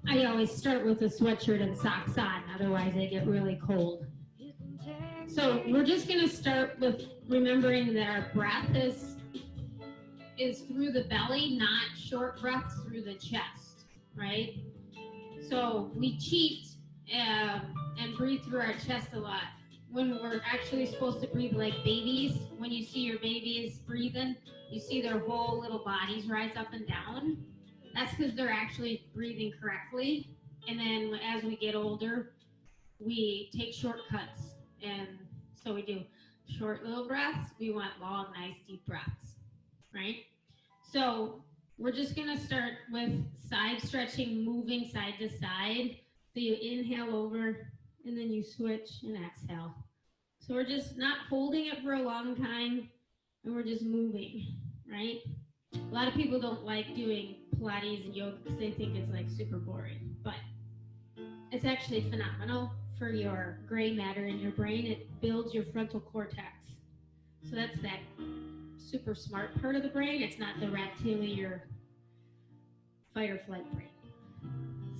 I always start with a sweatshirt and socks on, otherwise I get really cold. So we're just going to start with remembering that our breath is through the belly, not short breaths through the chest, right? So we cheat and breathe through our chest a lot when we're actually supposed to breathe like babies. When you see your babies breathing, you see their whole little bodies rise up and down. That's because they're actually breathing correctly. And then as we get older, we take shortcuts. And so we do short little breaths. We want long, nice, deep breaths, right? So we're just going to start with side stretching, moving side to side. So you inhale over, and then you switch and exhale. So we're just not holding it for a long time, and we're just moving, right? A lot of people don't like doing Pilates and yoga because they think it's like super boring, but it's actually phenomenal for your gray matter in your brain. It builds your frontal cortex. So that's that super smart part of the brain. It's not the reptilian fight or flight brain.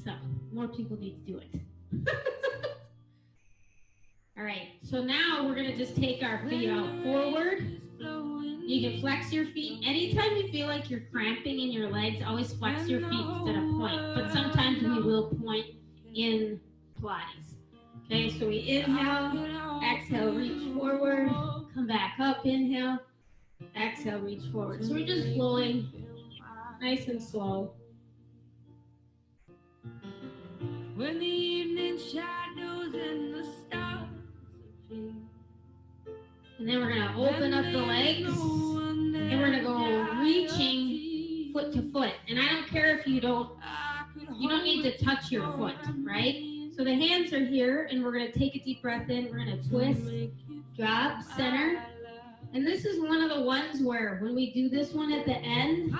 So more people need to do it. All right, so now we're gonna just take our feet out forward. You can flex your feet. Anytime you feel like you're cramping in your legs, always flex your feet instead of point. But sometimes we will point in Pilates. Okay, so we inhale, exhale, reach forward, come back up, inhale, exhale, reach forward. So we're just flowing nice and slow. When the evening shadows and the stars appear. And then we're going to open up the legs, and we're going to go reaching foot to foot. And I don't care if you don't need to touch your foot, right? So the hands are here, and we're going to take a deep breath in. We're going to twist, drop, center. And this is one of the ones where when we do this one at the end,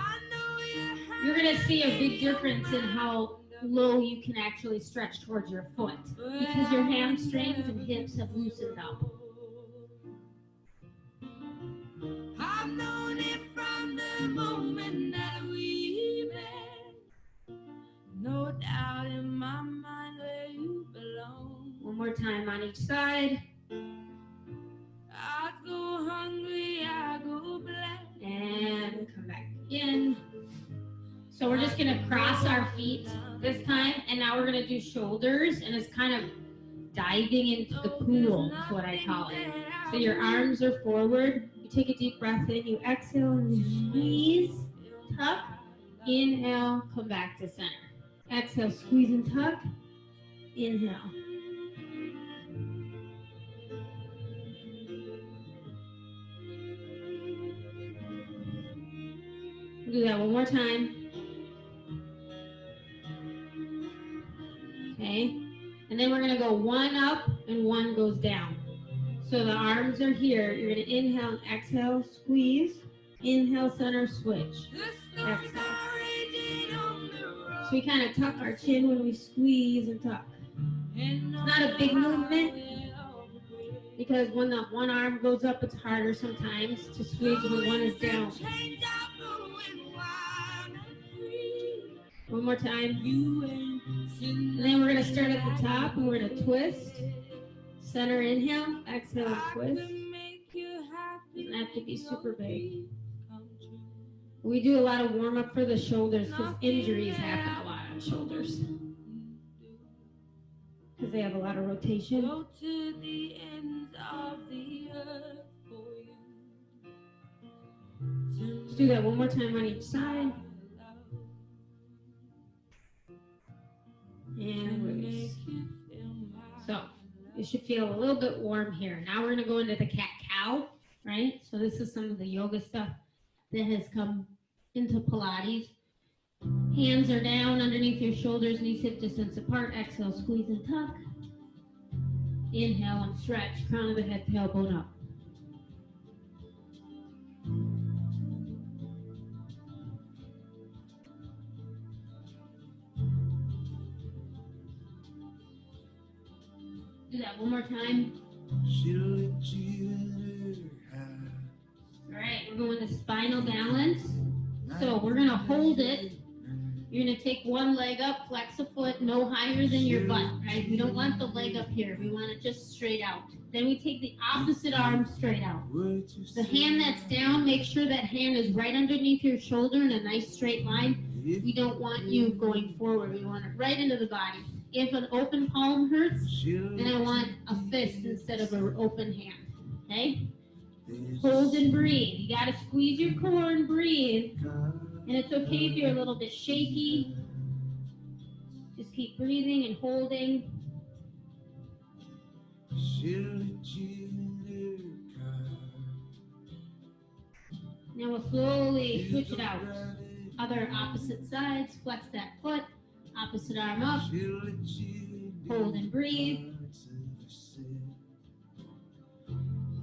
you're going to see a big difference in how low you can actually stretch towards your foot because your hamstrings and hips have loosened up. I've known it from the moment that we met. No doubt in my mind where you belong. One more time on each side. I go hungry, I go black. And come back again. So we're just going to cross our feet this time, and now we're going to do shoulders, and it's kind of diving into the pool is what I call it. So your arms are forward. You take a deep breath in, you exhale, and you squeeze, tuck, inhale, come back to center. Exhale, squeeze and tuck, inhale. We'll do that one more time. Okay, and then we're going to go one up and one goes down. So the arms are here. You're going to inhale and exhale, squeeze, inhale, center, switch, exhale. So we kind of tuck our chin when we squeeze and tuck. It's not a big movement because when the one arm goes up, it's harder sometimes to squeeze when one is down. One more time. And then we're going to start at the top and we're going to twist. Center inhale, exhale, twist. Doesn't have to be super big. We do a lot of warm up for the shoulders because injuries happen a lot on shoulders. Because they have a lot of rotation. Let's do that one more time on each side. And release. So you should feel a little bit warm here. Now we're going to go into the cat-cow, right? So this is some of the yoga stuff that has come into Pilates. Hands are down underneath your shoulders, knees hip distance apart. Exhale, squeeze and tuck. Inhale and stretch, crown of the head, tailbone up. Do that one more time. All right, we're going to spinal balance. So we're going to hold it You're going to take one leg up, flex a foot, no higher than your butt, right? We don't want the leg up here. We want it just straight out. Then we take the opposite arm straight out. The hand that's down, make sure that hand is right underneath your shoulder in a nice straight line. We don't want you going forward. We want it right into the body. If an open palm hurts, then I want a fist instead of an open hand. Okay? Hold and breathe. You got to squeeze your core and breathe. And it's okay if you're a little bit shaky. Just keep breathing and holding. Now we'll slowly switch it out. Other opposite sides. Flex that foot. Opposite arm up. Hold and breathe.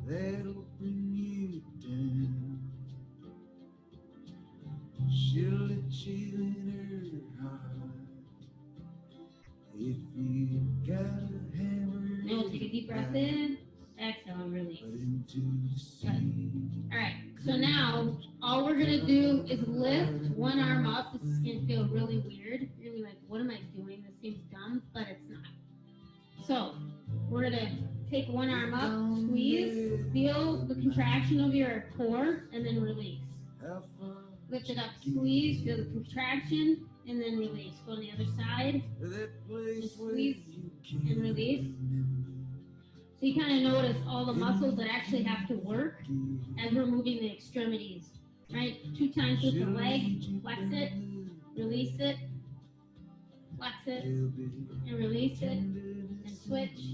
That'll bring you down. She'll let you in her heart. If you got a hammer. Now we'll take a deep breath in. Exhale and release. Good. All right. So now all we're gonna do is lift one arm up. This is gonna feel really weird. You're gonna be like, "What am I doing? This seems dumb," but it's not. So we're gonna take one arm up, squeeze, feel the contraction of your core, and then release. Lift it up, squeeze, feel the contraction, and then release. Go on the other side, and squeeze and release. So you kind of notice all the muscles that actually have to work as we're moving the extremities, right? 2 times with the leg, flex it, release it, flex it, and release it, and switch.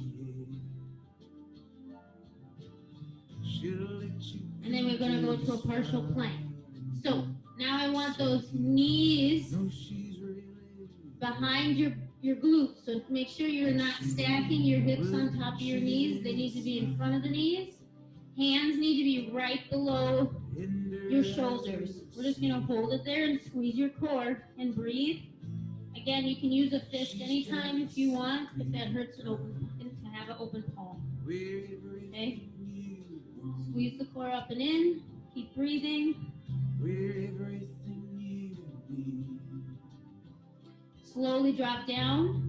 And then we're going to go to a partial plank. So now I want those knees behind your glutes. So make sure you're not stacking your hips on top of your knees. They need to be in front of the knees. Hands need to be right below your shoulders. We're just going to hold it there and squeeze your core and breathe. Again, you can use a fist anytime if you want, if that hurts to have an open palm. Okay? Squeeze the core up and in. Keep breathing. Slowly drop down.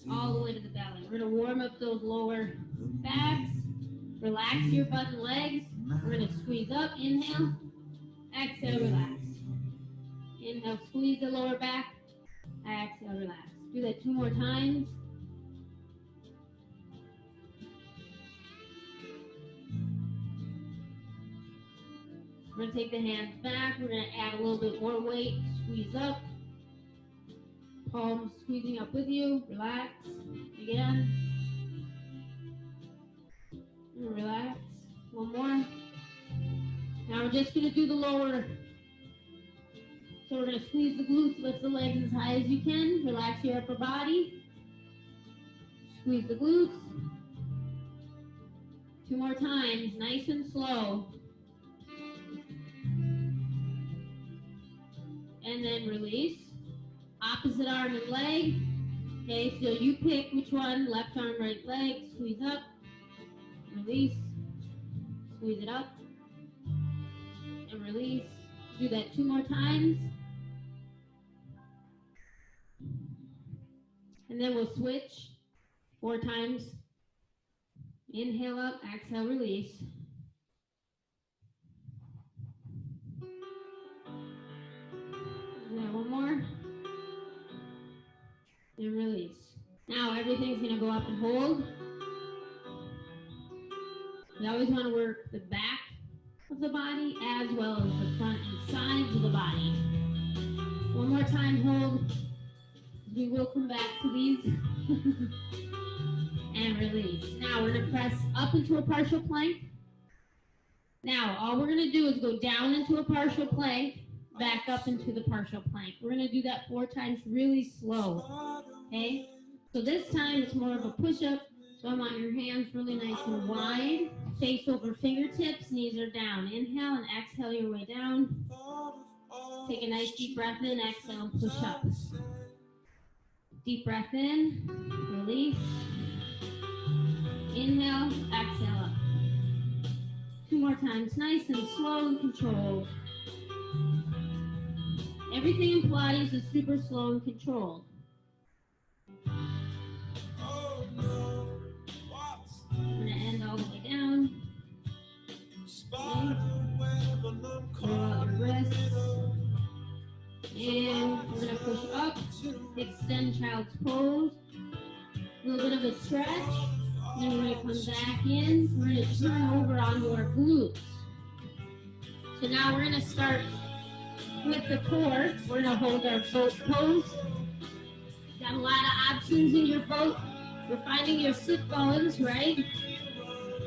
All the way to the belly. We're going to warm up those lower backs. Relax your butt and legs. We're going to squeeze up. Inhale. Exhale, relax. Inhale, squeeze the lower back. Exhale, relax. Do that 2 more times. We're going to take the hands back. We're going to add a little bit more weight. Squeeze up. Palms squeezing up with you. Relax. Again. And relax. 1 more. Now we're just going to do the lower. So we're going to squeeze the glutes. Lift the legs as high as you can. Relax your upper body. Squeeze the glutes. 2 more times. Nice and slow. And then release. Opposite arm and leg. Okay, so you pick which one. Left arm, right leg. Squeeze up. Release. Squeeze it up. And release. Do that 2 more times. And then we'll switch 4 times. Inhale up. Exhale, release. And then 1 more. And release. Now everything's going to go up and hold. We always want to work the back of the body as well as the front and sides of the body. 1 more time, hold. We will come back to these. And release. Now we're going to press up into a partial plank. Now all we're going to do is go down into a partial plank, back up into the partial plank. We're going to do that 4 times really slow. Okay? So this time it's more of a push-up. So I want your hands really nice and wide. Face over fingertips, knees are down. Inhale and exhale your way down. Take a nice deep breath in, exhale and push up. Deep breath in, release. Inhale, exhale up. 2 more times, nice and slow and controlled. Everything in Pilates is super slow and controlled. We're going to end all the way down. Okay. Roll out your wrists. And we're going to push up, extend child's pose. A little bit of a stretch. Then we're going to come back in. We're going to turn over onto our glutes. So now we're going to start with the core. We're going to hold our boat pose. Got a lot of options in your boat. You're finding your sit bones, right?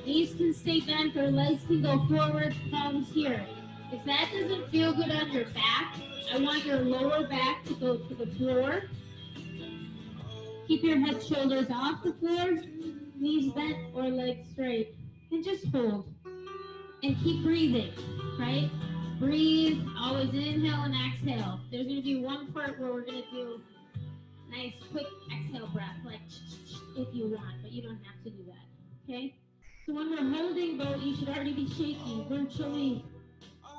Knees can stay bent or legs can go forward, palms here. If that doesn't feel good on your back, I want your lower back to go to the floor. Keep your head, shoulders off the floor, knees bent or legs straight. And just hold. And keep breathing, right? Breathe, always inhale and exhale. There's going to be one part where we're going to do nice quick exhale breath, like if you want, but you don't have to do that, okay? So when we're holding boat, you should already be shaking virtually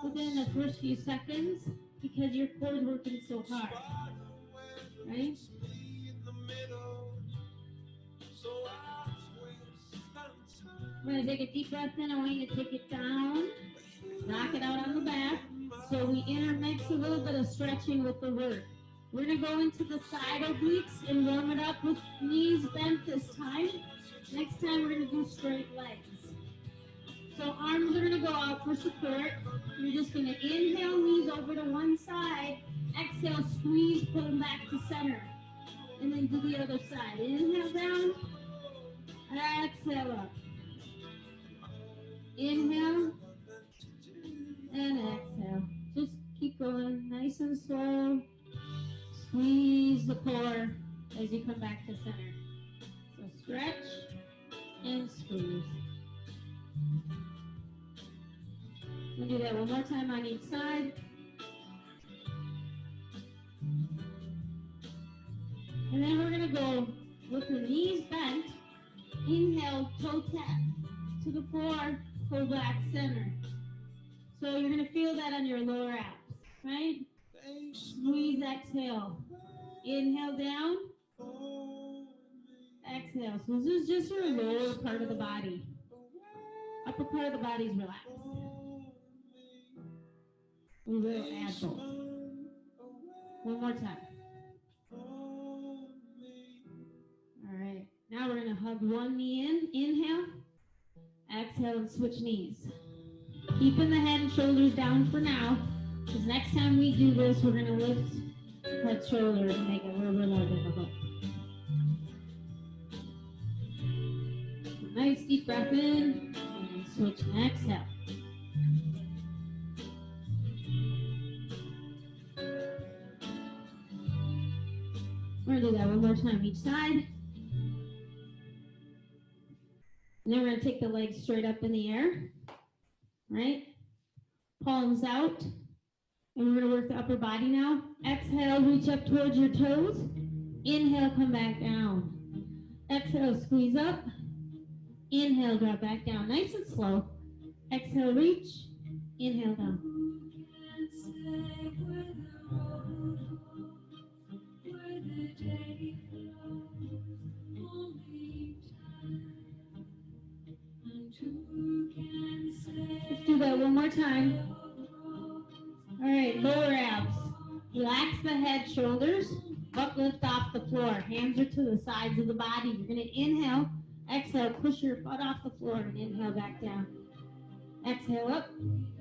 within the first few seconds because your core is working so hard, right? We're going to take a deep breath in. I want you to take it down, knock it out on the back. So we intermix a little bit of stretching with the work. We're going to go into the side obliques and warm it up with knees bent this time. Next time we're going to do straight legs. So arms are going to go out for support. You're just going to inhale, knees over to one side. Exhale, squeeze, pull them back to center. And then do the other side. Inhale down. Exhale up. Inhale. And exhale. Just keep going nice and slow. Squeeze the core as you come back to center. So stretch and squeeze. We'll do that one more time on each side. And then we're going to go with the knees bent. Inhale, toe tap to the floor, pull back center. So you're going to feel that on your lower abs, right? Squeeze, exhale. Inhale down. Exhale. So this is just your lower part of the body. Upper part of the body is relaxed. We will add both. One more time. All right. Now we're going to hug one knee in. Inhale. Exhale and switch knees. Keeping the head and shoulders down for now. Because next time we do this, we're going to lift head, shoulders and make it a little bit more difficult. Nice deep breath in. And switch and exhale. We're going to do that one more time each side. And then we're going to take the legs straight up in the air. Right? Palms out. And we're going to work the upper body now. Exhale, reach up towards your toes. Inhale, come back down. Exhale, squeeze up. Inhale, drop back down. Nice and slow. Exhale, reach. Inhale, down. Let's do that one more time. All right, lower abs. Relax the head, shoulders. Butt lift off the floor. Hands are to the sides of the body. You're going to inhale. Exhale, push your butt off the floor and inhale back down. Exhale up.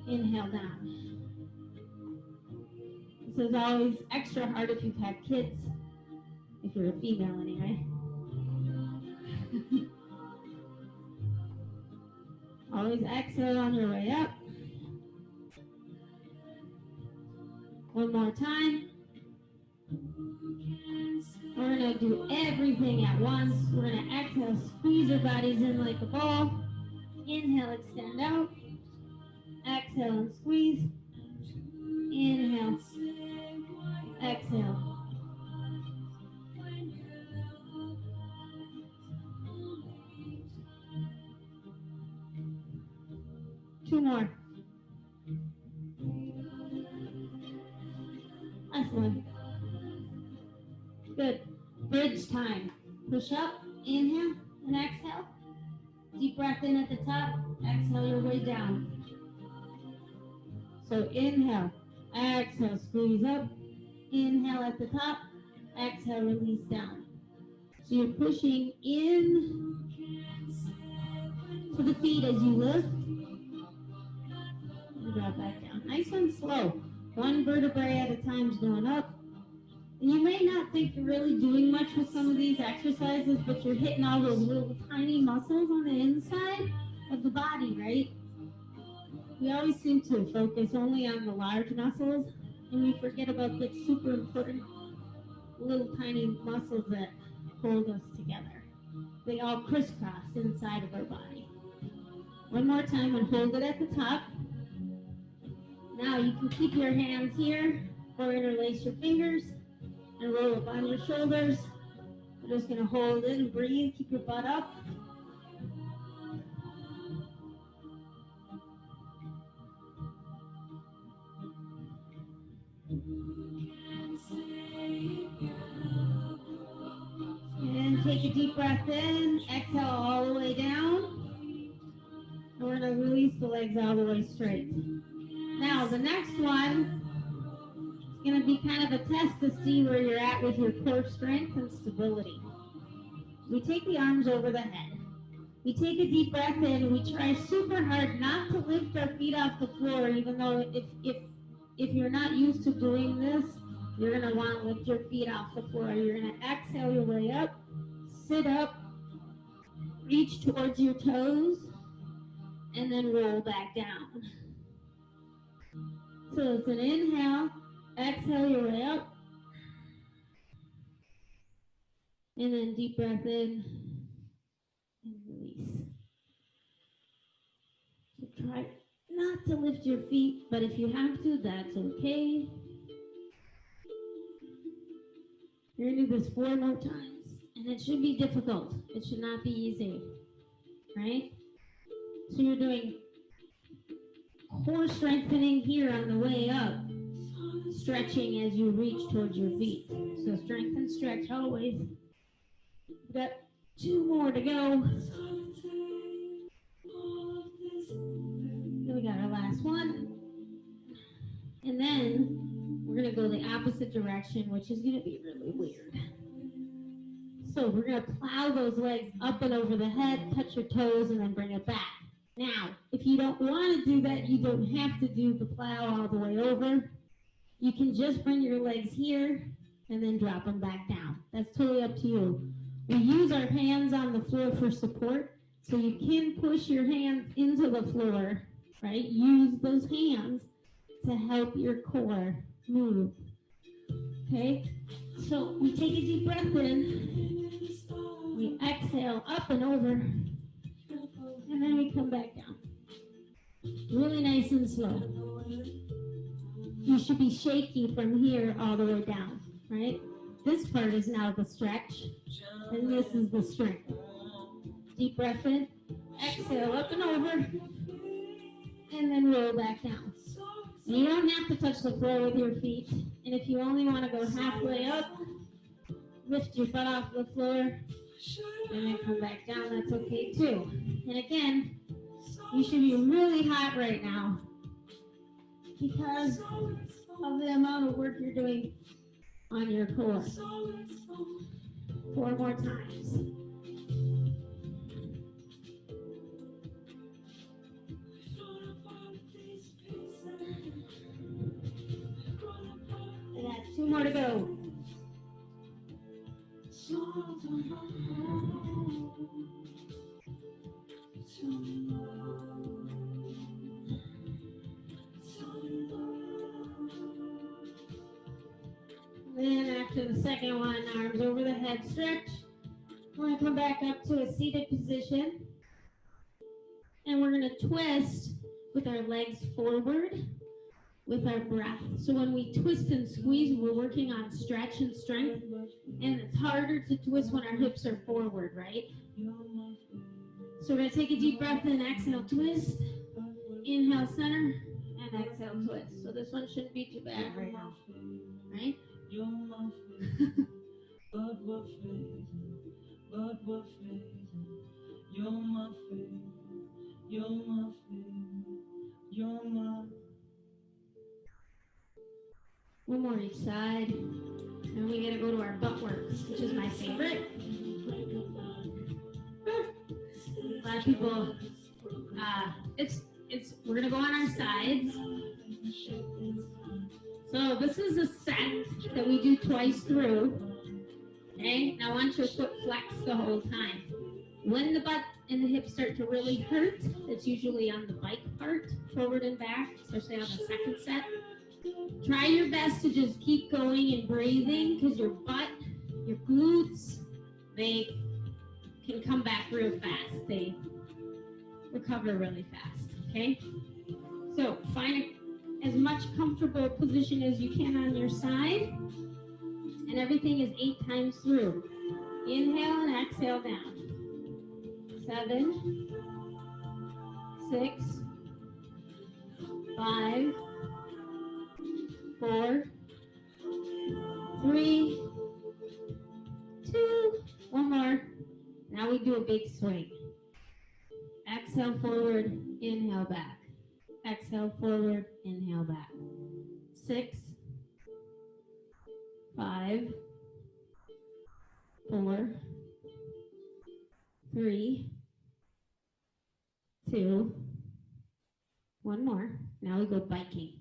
Inhale down. This is always extra hard if you've had kids. If you're a female anyway. Always exhale on your way up. One more time. We're going to do everything at once. We're going to exhale, squeeze your bodies in like a ball. Inhale, extend out. Exhale and squeeze. Inhale. Exhale. Two more. A one. Good. Bridge time. Push up, inhale, and exhale. Deep breath in at the top, exhale your way down. So inhale, exhale, squeeze up, inhale at the top, exhale, release down. So you're pushing in to the feet as you lift, and drop back down. Nice and slow. One vertebrae at a time is going up. And you may not think you're really doing much with some of these exercises, but you're hitting all those little tiny muscles on the inside of the body, right? We always seem to focus only on the large muscles, and we forget about the super important little tiny muscles that hold us together. They all crisscross inside of our body. One more time and hold it at the top. Now you can keep your hands here or interlace your fingers and roll up on your shoulders. We're just going to hold it and breathe. Keep your butt up. And take a deep breath in. Exhale all the way down. And we're going to release the legs all the way straight. Now the next one is going to be kind of a test to see where you're at with your core strength and stability. We take the arms over the head. We take a deep breath in. We try super hard not to lift our feet off the floor, even though if you're not used to doing this, you're going to want to lift your feet off the floor. You're going to exhale your way up, sit up, reach towards your toes, and then roll back down. So it's an inhale, exhale your way up, and then deep breath in and release. So try not to lift your feet, but if you have to, that's okay. You're going to do this 4 more times, and it should be difficult. It should not be easy, right? So you're doing core strengthening here on the way up, stretching as you reach towards your feet. So strengthen, stretch always. We've got 2 more to go. Then we got our last one. And then we're going to go the opposite direction, which is going to be really weird. So we're going to plow those legs up and over the head, touch your toes, and then bring it back. Now, if you don't want to do that, you don't have to do the plow all the way over. You can just bring your legs here and then drop them back down. That's totally up to you. We use our hands on the floor for support, so you can push your hands into the floor, right? Use those hands to help your core move. Okay? So we take a deep breath in, we exhale up and over, and then we come back down. Really nice and slow. You should be shaky from here all the way down, right? This part is now the stretch, and this is the strength. Deep breath in, exhale up and over, and then roll back down. And you don't have to touch the floor with your feet, and if you only want to go halfway up, lift your butt off the floor, and then come back down, that's okay too. And again, you should be really hot right now because of the amount of work you're doing on your core. 4 more times. I got 2 more to go. Then after the second one, arms over the head stretch. We're going to come back up to a seated position. And we're going to twist with our legs forward with our breath. So when we twist and squeeze, we're working on stretch and strength. And it's harder to twist when our hips are forward, right? So we're going to take a deep breath in, exhale, twist. Inhale, center, and exhale, twist. So this one shouldn't be too bad right now, right? One more each side. And we gotta go to our butt works, which is my favorite. A lot of people, we're gonna go on our sides. So this is a set that we do twice through. Okay, now I want your foot flex the whole time. When the butt and the hips start to really hurt, it's usually on the bike part, forward and back, especially on the second set. Try your best to just keep going and breathing, because your butt, your glutes, they can come back real fast. They recover really fast, okay? So find as much comfortable position as you can on your side, and everything is 8 times through. Inhale and exhale down. 7, 6, 5, 4, 3, 2, one more. Now we do a big swing. Exhale forward, inhale back. Exhale forward, inhale back. 6, 5, 4, 3, 2, one more. Now we go biking.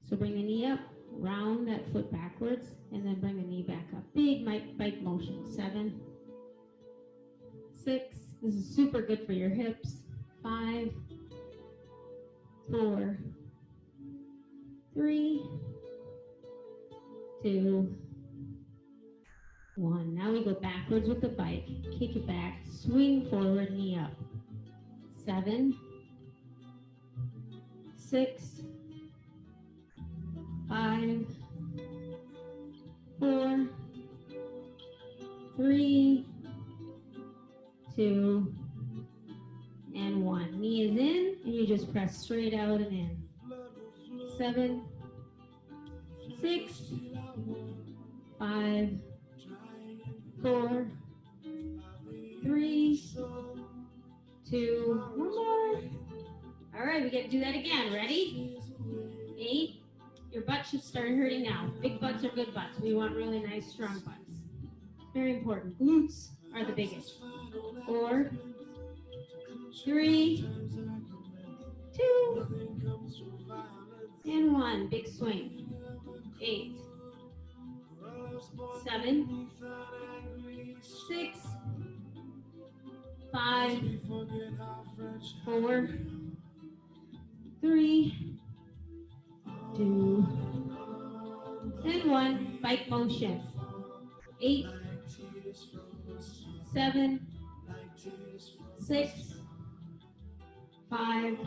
So bring the knee up, round that foot backwards, and then bring the knee back up. Big bike motion. 7, 6, this is super good for your hips. 5, 4, 3, 2, 1. Now we go backwards with the bike. Kick it back, swing forward, knee up. 7, 6, 5, 4, 3, 2, and 1. Knee is in, and you just press straight out and in. 7, 6, 5, 4, 3, 2, one more. All right, we got to do that again. Ready? 8. Your butt should start hurting now. Big butts are good butts. We want really nice, strong butts. Very important. Glutes are the biggest. 4, 3, 2, and 1. Big swing. 8, 7, 6, 5, 4, 3, 2, and 1. Bike motion. 8, 7, 6, 5,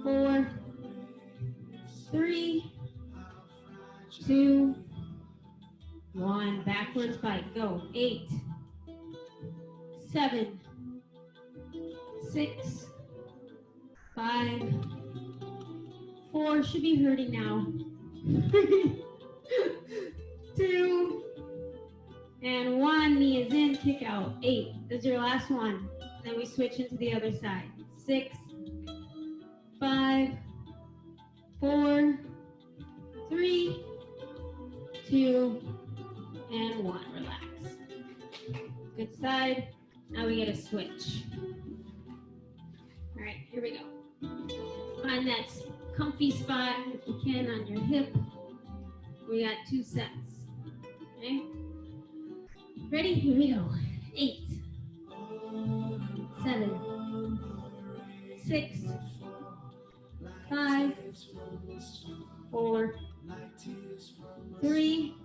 4, 3, 2, 1. Backwards bike. Go. 8, 7, 6, 5, 4. Should be hurting now. 3, 2, and 1. Knee is in. Kick out. 8. This is your last one. Then we switch into the other side. 6, 5, 4, 3, 2, and 1. Relax. Good side. Now we get a switch. All right, here we go. Find that comfy spot, if you can, on your hip. We got 2 sets. Okay? Ready? Here we go. 8, 7, 6, 5, 4, 3,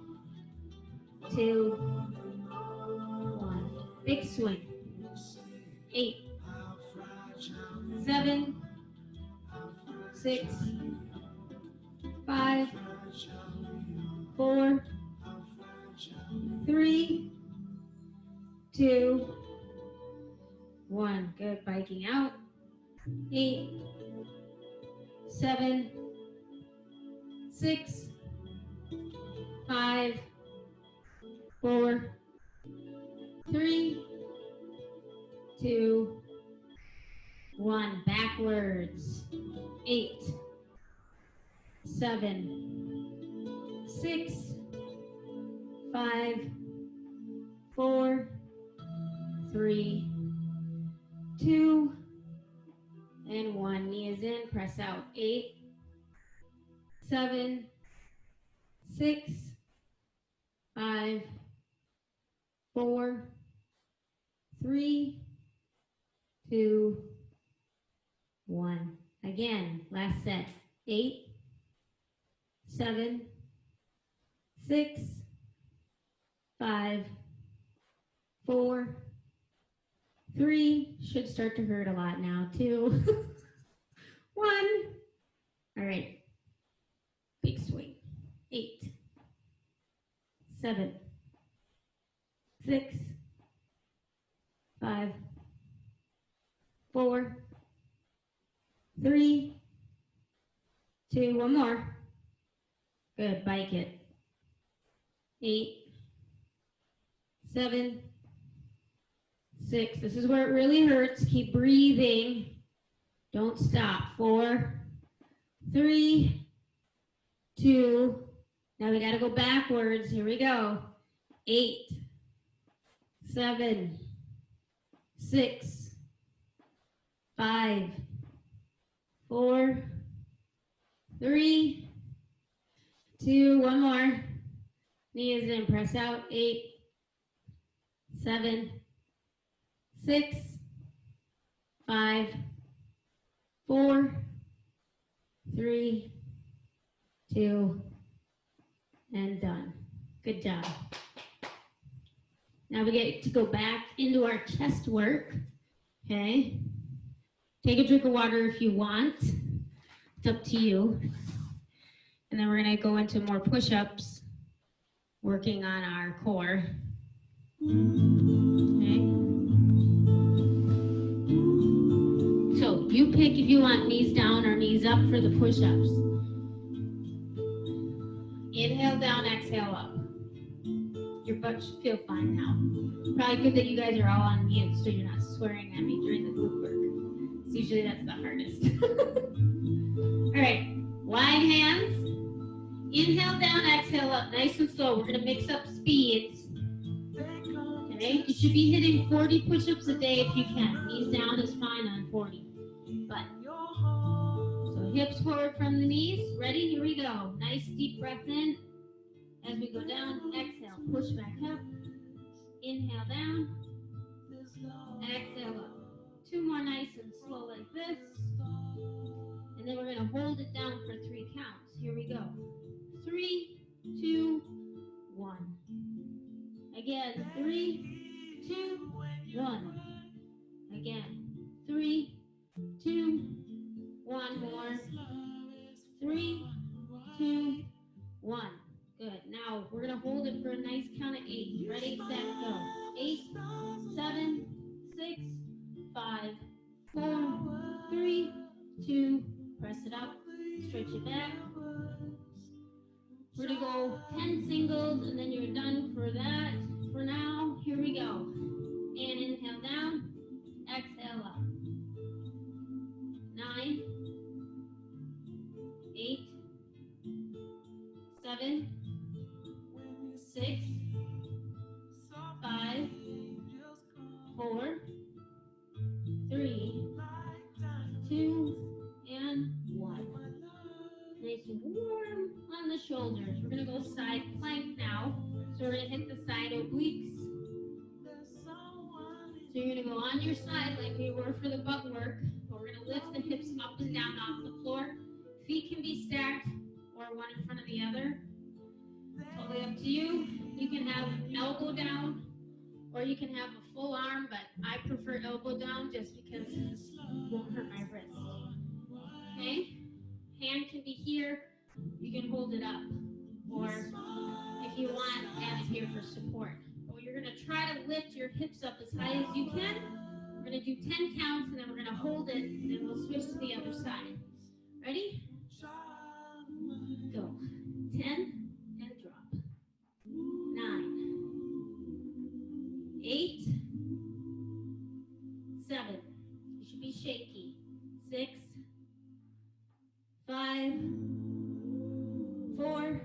2, 1. Big swing. 8, 7, 6, 5, 4, 3, 2, 1. Good. Biking out. 8, 7, 6, 5, 4, 3, 2, 1. Backwards. 8, 7, 6, 5, 4, 3, 2, and 1. Knee is in. Press out. 8, 7, 6, 5, 4, 3, 2, 1. Again, last set. 8, 7, 6, 5, 4, 3. Should start to hurt a lot now. 2, 1. All right. Big swing. 8, 7, 6, 5, 4, 3, 2. One more. Good. Bike it. 8, 7, 6. This is where it really hurts. Keep breathing. Don't stop. 4, 3, 2. Now we got to go backwards. Here we go. 8, 7, 6, 5, 4, 3, 2. One more. Knee is in. Press out. 8, 7, 6, 5, 4, 3, 2, and done. Good job. Now we get to go back into our chest work. Okay. Take a drink of water if you want. It's up to you. And then we're going to go into more push-ups, working on our core. Okay. So you pick if you want knees down or knees up for the push-ups. Inhale down, exhale up. Your butt should feel fine now. Probably good that you guys are all on mute so you're not swearing at me during the group work. So usually that's the hardest. All right, wide hands. Inhale down, exhale up, nice and slow. We're gonna mix up speeds. Okay, you should be hitting 40 push-ups a day if you can. Knees down is fine on 40. But so hips forward from the knees. Ready? Here we go. Nice deep breath in. As we go down, exhale, push back up. Inhale down. Exhale up. 2 more nice and slow like this. And then we're going to hold it down for 3 counts. Here we go. 3, 2, 1. Again, 3, 2, 1. Again, 3, 2, 1 more. 3, 2, 1. Good. Now we're going to hold it for a nice count of 8. Ready, set, go. 8, 7, 6, 5, 4, 3, 2. Press it up. Stretch it back. We're going to go 10 singles and then you're done for that. For now, here we go. And inhale down. Exhale up. 9, 8, 7, 6, 5, 4, 3, 2, and 1. Nice and warm on the shoulders. We're going to go side plank now. So we're going to hit the side obliques. So you're going to go on your side like we were for the butt work. But we're going to lift the hips up and down off the floor. Feet can be stacked or one in front of the other. Totally up to you. You can have elbow down or you can have a full arm, but I prefer elbow down just because it won't hurt my wrist. Okay? Hand can be here. You can hold it up. Or if you want, have it here for support. But you're going to try to lift your hips up as high as you can. We're going to do 10 counts, and then we're going to hold it, and then we'll switch to the other side. Ready? Go. 10 and drop. 7. You should be shaky. 6, 5, 4,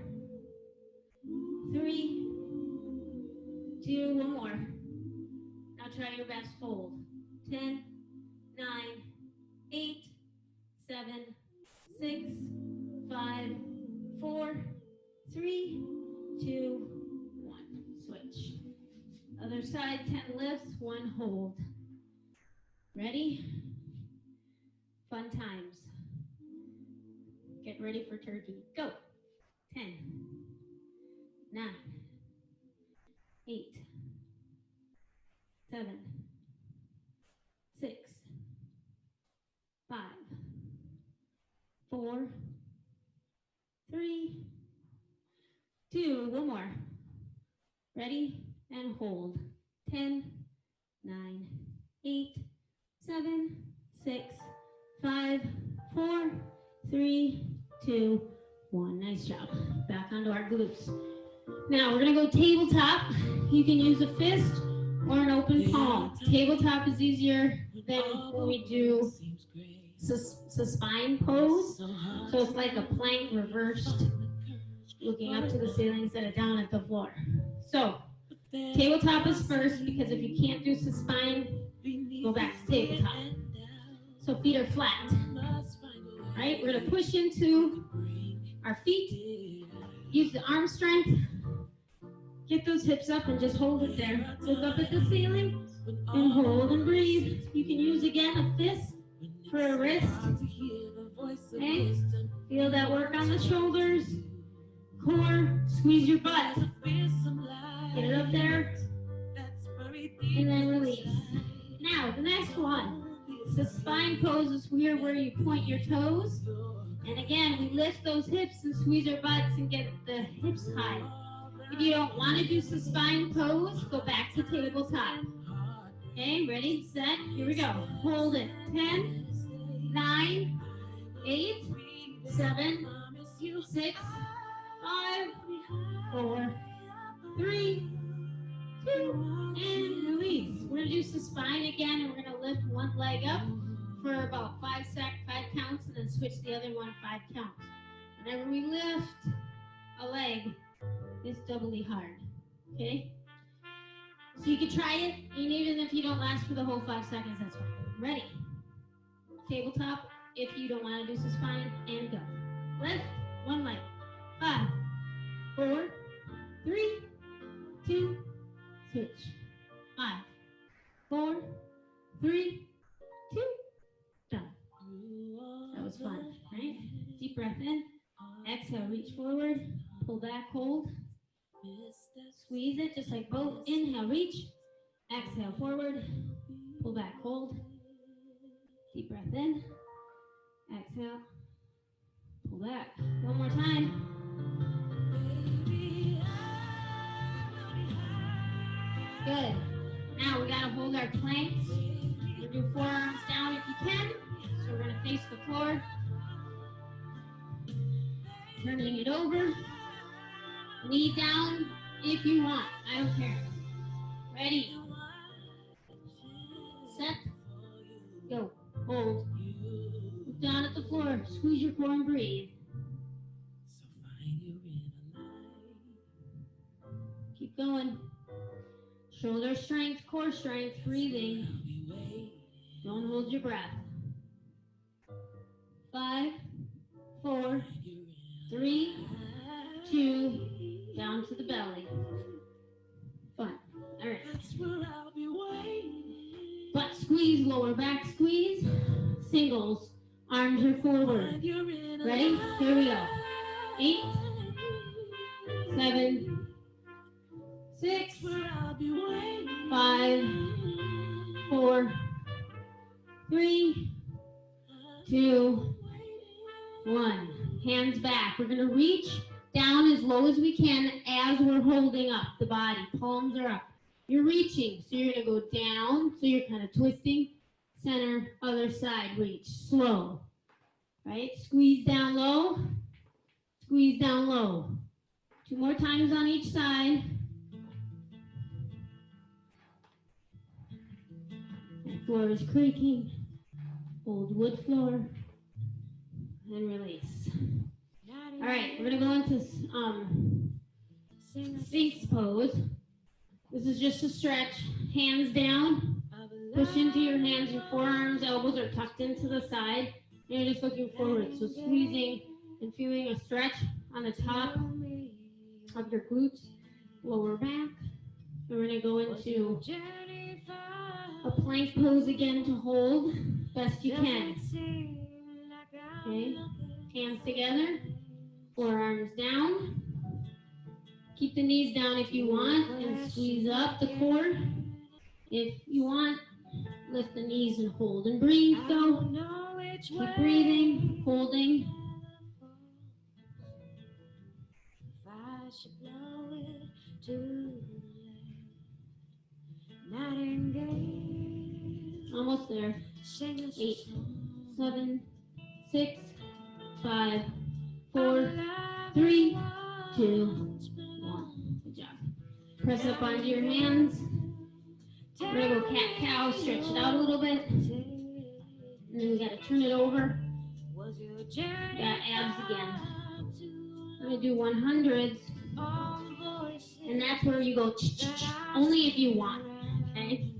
3, 2, one more. Now try your best hold. 10, 9, 8, 7, 6, 5, 4, 3, 2, 1. Switch. Other side, 10 lifts, 1 hold. Ready? Fun times. Get ready for turkey. Go. 10, 9, 8, 7, 6, 5, 4, 3, 2, one more. Ready? And hold. 10, 9, 8, 7, 6, 5, 4, 3, 2, 1. Nice job. Back onto our glutes. Now we're going to go tabletop. You can use a fist or an open palm. Tabletop is easier than when we do supine pose. So it's like a plank reversed, looking up to the ceiling instead of down at the floor. So tabletop is first, because if you can't do supine, go back to tabletop. So feet are flat. Right? We're going to push into our feet. Use the arm strength. Get those hips up and just hold it there. Look up at the ceiling and hold and breathe. You can use again a fist for a wrist. Okay? Feel that work on the shoulders, core. Squeeze your butt. Get it up there. And then release. Now, the next one. The spine pose is here where you point your toes. And again, we lift those hips and squeeze our butts and get the hips high. If you don't want to do the spine pose, go back to tabletop. Okay, ready, set, here we go. Hold it. 10, 9, 8, 7, 6, 5, 4, 3, 2, and release. We're going to do the spine again, and we're going to lift one leg up for about 5 counts, and then switch the other one 5 counts. Whenever we lift a leg, it's doubly hard. Okay? So you can try it, and even if you don't last for the whole 5 seconds, that's fine. Ready? Tabletop, if you don't want to do the spine, and go. Lift one leg. 5, 4, 3, 2, switch. 5, 4, 3, 2, done. That was fun, right? Deep breath in. Exhale, reach forward. Pull back, hold. Squeeze it just like both. Inhale, reach. Exhale, forward. Pull back, hold. Deep breath in. Exhale. Pull back. One more time. Good. Now we gotta hold our planks. We're gonna do forearms down if you can. So we're gonna face the floor. Turning it over. Knee down if you want. I don't care. Ready. Set. Go. Hold. Look down at the floor. Squeeze your core and breathe. Keep going. Shoulder strength, core strength, breathing. Don't hold your breath. 5, 4, 3, 2, down to the belly. Fun. All right. Butt squeeze, lower back squeeze. Singles. Arms are forward. Ready? Here we go. 8, 7, 6, 5, 4, 3, 2, 1. Hands back. We're going to reach down as low as we can as we're holding up the body. Palms are up. You're reaching, so you're going to go down, so you're kind of twisting. Center, other side, reach. Slow. Right? Squeeze down low. Squeeze down low. 2 more times on each side. Floor is creaking. Old wood floor. And release. All right, we're gonna go into Sphinx pose. This is just a stretch. Hands down. Push into your hands. Your forearms, elbows are tucked into the side. And you're just looking forward. So squeezing and feeling a stretch on the top of your glutes, lower back. We're going to go into a plank pose again to hold best you can. Okay, hands together, forearms down. Keep the knees down if you want and squeeze up the core. If you want, lift the knees and hold and breathe. Go. Keep breathing, holding. Almost there. 8, 7, 6, 5, 4, 3, 2, 1. Good job. Press up onto your hands. We're going to go cat-cow, stretch it out a little bit. And then we got to turn it over. Got abs again. We're going to do 100s. And that's where you go only if you want. Okay?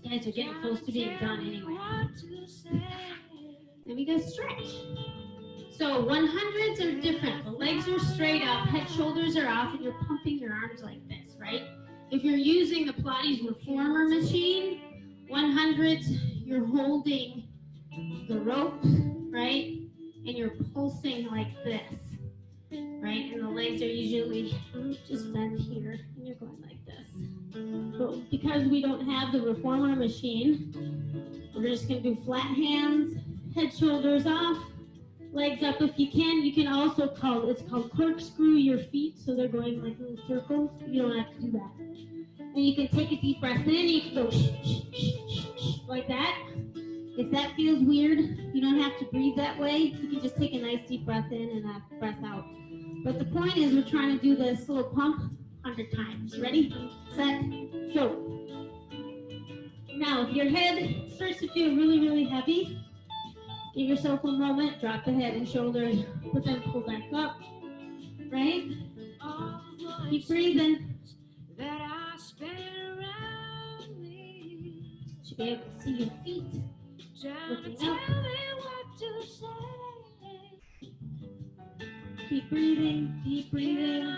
You guys are getting close to being done anyway. Then we go stretch. So 100s are different. The legs are straight up, head, shoulders are off, and you're pumping your arms like this, right? If you're using the Pilates reformer machine, 100s, you're holding the rope, right? And you're pulsing like this, right? And the legs are usually just bent here, and you're going like this. But because we don't have the reformer machine, we're just going to do flat hands, head, shoulders off, legs up if you can. You can also it's called corkscrew your feet, so they're going like little circles. You don't have to do that. And you can take a deep breath in, you can go like that. If that feels weird, you don't have to breathe that way. You can just take a nice deep breath in and a breath out. But the point is we're trying to do this little pump 100 times. Ready, set, go. Now, if your head starts to feel really, really heavy, give yourself a moment, drop the head and shoulders, but then pull back up, right? Keep breathing. Should be able to see your feet looking up. Keep breathing, keep breathing.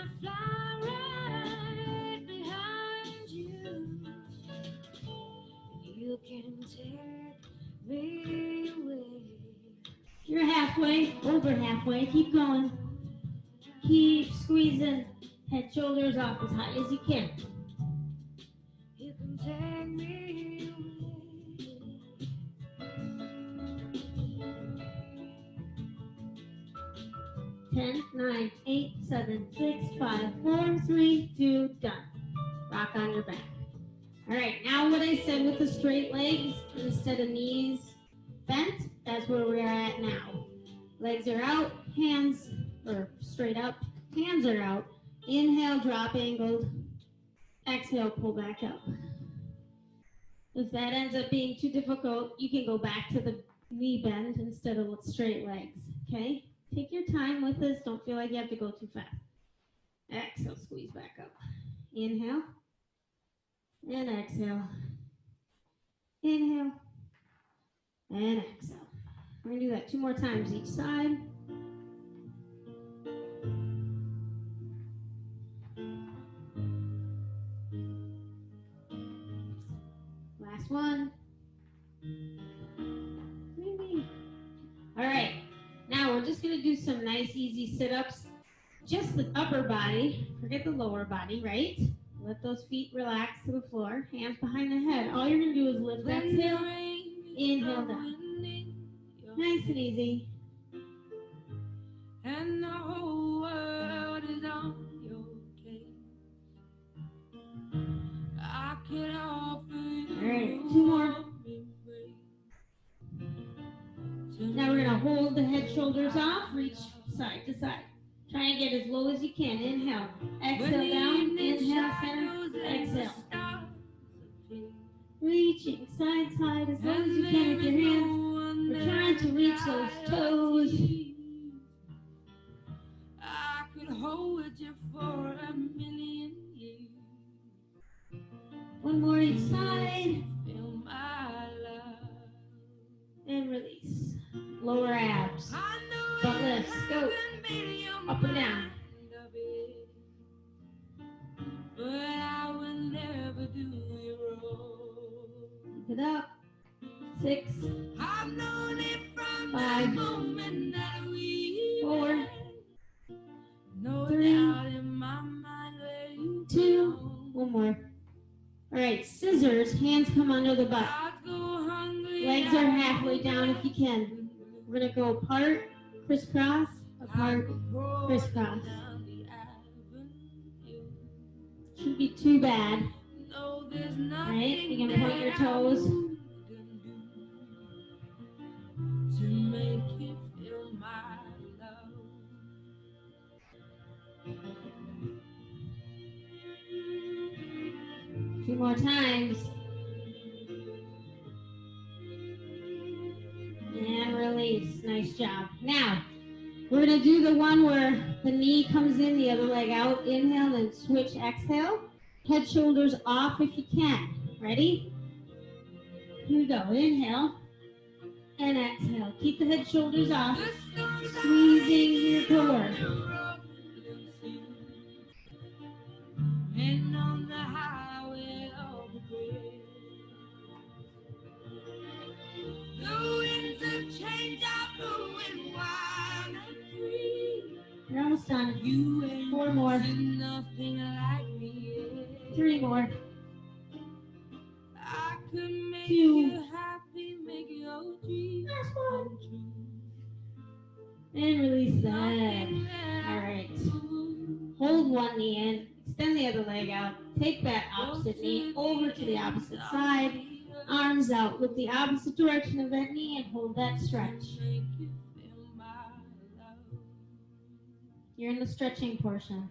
You're halfway, over halfway. Keep going. Keep squeezing. Head, shoulders off as high as you can. You can take me away. 10, 9, 8, 7, 6, 5, 4, 3, 2, done. Rock on your back. All right, now what I said with the straight legs instead of knees bent, that's where we're at now. Legs are out, hands are straight up, hands are out. Inhale, drop angled. Exhale, pull back up. If that ends up being too difficult, you can go back to the knee bend instead of straight legs, okay? Take your time with this. Don't feel like you have to go too fast. Exhale, squeeze back up. Inhale. And exhale. Inhale. And exhale. We're going to do that 2 more times each side. Last one. Maybe. All right. Now we're just going to do some nice, easy sit-ups. Just the upper body. Forget the lower body, right? Let those feet relax to the floor. Hands behind the head. All you're going to do is lift, exhale, inhale down. Nice and easy. And the whole world is on your case. I can offer you. All right, 2 more. Now we're going to hold the head, shoulders off, reach side to side. Try and get as low as you can. Inhale. Exhale down. Inhale, center. Exhale. Reaching side, side as low as you can with your hands. We're trying to reach those toes. I could hold you for a million years. One more each side. Feel my love. And release. Lower abs. I know Butt lifts. Go. Up and down. But I will never do you wrong. Keep it up. 6. I've known it from 5. the moment that we 4. met. No 3. doubt in my mind where you 2. belong. One more. All right, scissors. Hands come under the butt. I'd go hungry, Legs are halfway down if you can. We're going to go apart, crisscross, apart, crisscross. Shouldn't be too bad. No, there's Right? You can point your toes. To make you feel my love. 2 more times. And release. Nice job. Now, we're going to do the one where the knee comes in, the other leg out. Inhale, then switch, exhale. Head, shoulders off if you can. Ready? Here we go. Inhale. And exhale. Keep the head, shoulders off. Squeezing your core. And on the highway of regret. The winds of change are blowing wild and free. You're almost done. You ain't 4 more. seen nothing like me yet. 3 more. I could make 2. you happy, make your dreams Last one. come true. And release that. Nothing that All I right. could do. Hold one knee in. Extend the other leg out. Take that opposite knee over to the opposite side. Arms out. Look the opposite direction of that knee and hold that stretch. Make you feel my love. You're in the stretching portion.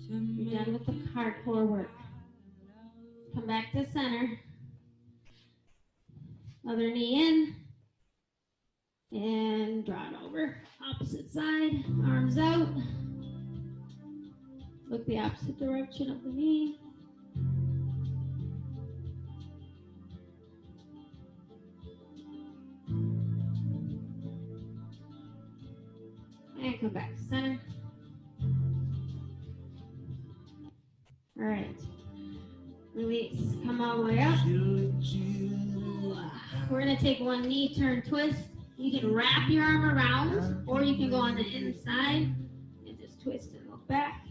To You're done with the make you hardcore work. love. Come back to center. Other knee in. And draw it over. Opposite side. Arms out. Look the opposite direction of the knee. And come back to center. All right. Release. Come all the way up. We're going to take one knee, turn, twist. You can wrap your arm around, or you can go on the inside and just twist and look back.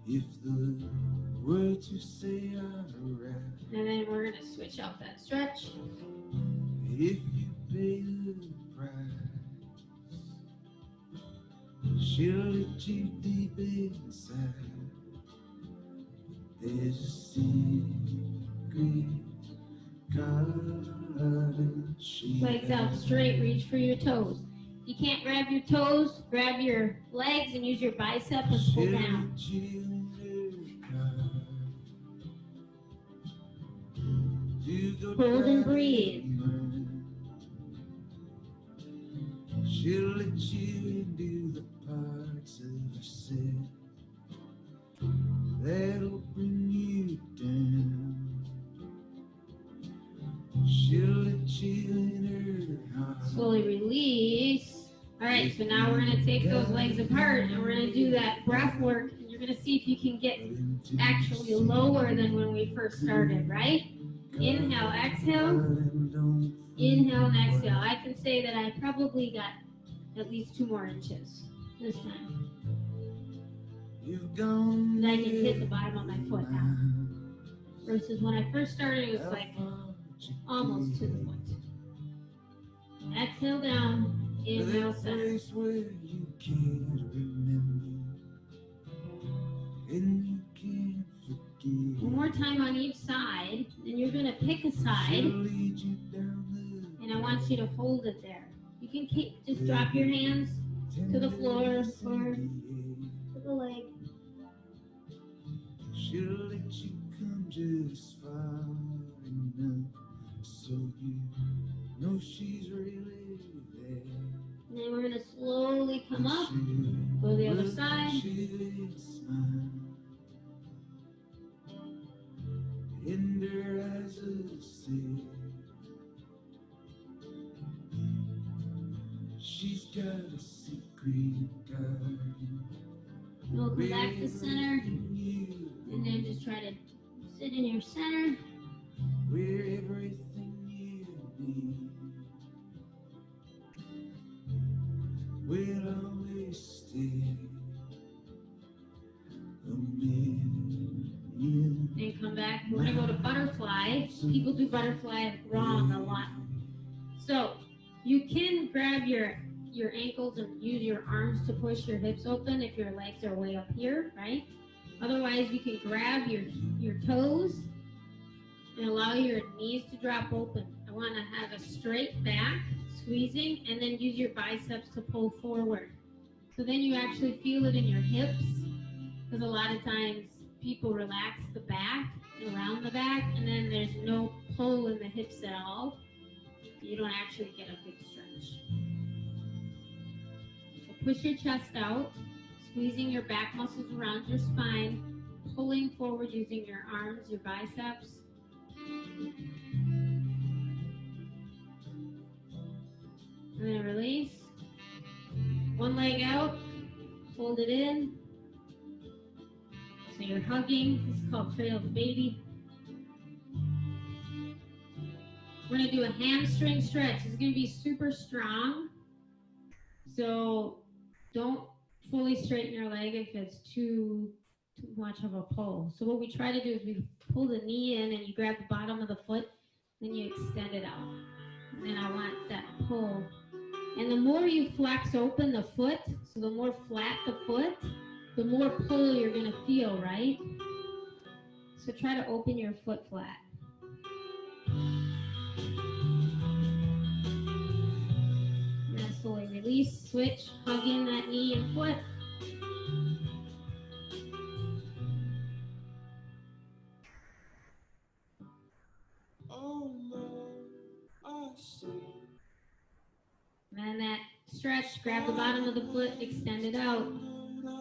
If the words you say are right, And then we're going to switch out that stretch. if you pay the price, she'll let you deep inside. There's a secret garden she Legs out straight, reach for your toes. You can't grab your toes, grab your legs and use your bicep and pull down. Hold and breathe. She'll let you do the parts of herself that'll bring you down. She'll let you in her heart. Slowly release. All right, so now we're going to take those legs apart and we're going to do that breath work. And you're going to see if you can get actually lower than when we first started, right? Inhale, exhale. Inhale and exhale. I can say that I probably got at least 2 more inches this time. And I can hit the bottom of my foot now. Versus when I first started, it was like almost to the foot. Exhale down. Inhale, center. You can't remember and you can't forget. One more time on each side. Then you're going to pick a side. She'll lead you down the And I want you to hold it there. You can just drop your hands to the floor or to the leg. she'll let you come just far enough so you know she's really there. And then we're going to slowly come up, go to the other side. In her eyes of sea, she's got a secret garden. And we'll come back to center, and then just try to sit in your center. Where everything you need will always stay a million. Then come back. We're going to go to butterfly. People do butterfly wrong a lot. So you can grab your ankles and use your arms to push your hips open if your legs are way up here, right? Otherwise, you can grab your toes and allow your knees to drop open. I want to have a straight back, squeezing, and then use your biceps to pull forward. So then you actually feel it in your hips, because a lot of times people relax the back and around the back, and then there's no pull in the hips at all. You don't actually get a good stretch. So push your chest out, squeezing your back muscles around your spine, pulling forward using your arms, your biceps. And then release. One leg out, hold it in. So you're hugging. This is called Cradle the Baby. We're going to do a hamstring stretch. It's going to be super strong. So don't fully straighten your leg if it's too much of a pull. So what we try to do is we pull the knee in and you grab the bottom of the foot, then you extend it out. And then I want that pull. And the more you flex open the foot, so the more flat the foot, the more pull you're going to feel, right? So try to open your foot flat. And then slowly release, switch, hug in that knee and foot. Oh no, I see. And then that stretch, grab the bottom of the foot, extend it out.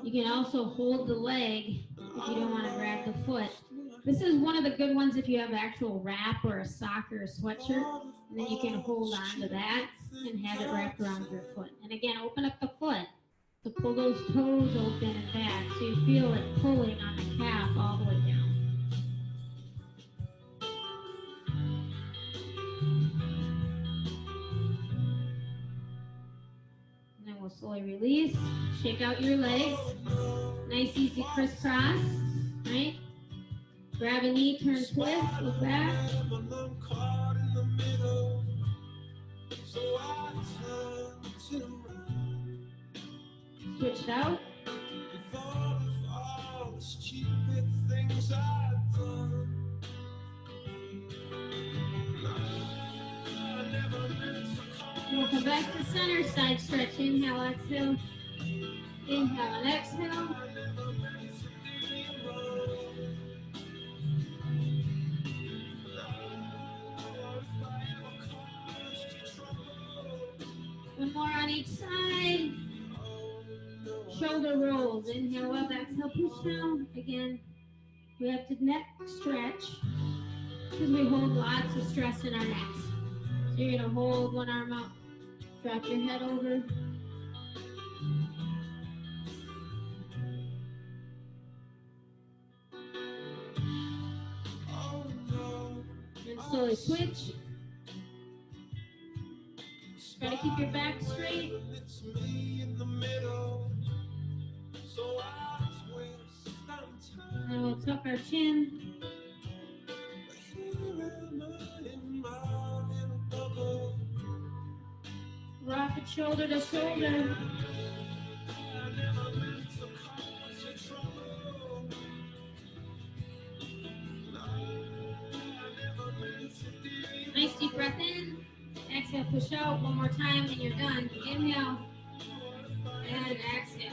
You can also hold the leg if you don't want to grab the foot. This is one of the good ones if you have an actual wrap or a sock or a sweatshirt. And then you can hold on to that and have it wrapped around your foot. And again, open up the foot to pull those toes open and back so you feel it pulling on the calf all the way down. And then we'll slowly release. Shake out your legs. Nice, easy crisscross, right? Grab a knee, turn, twist, look back. Switch it out. We'll come back to center, side stretch. Inhale, exhale. Inhale and exhale. One more on each side. Shoulder rolls. Inhale up, exhale, push down. Again, we have to neck stretch because we hold lots of stress in our necks. So you're going to hold one arm up, drop your head over. And slowly switch. Try to keep your back straight. And we'll tuck our chin. Rock it shoulder to shoulder. Nice deep breath in. Exhale, push out. One more time and you're done. Inhale and exhale.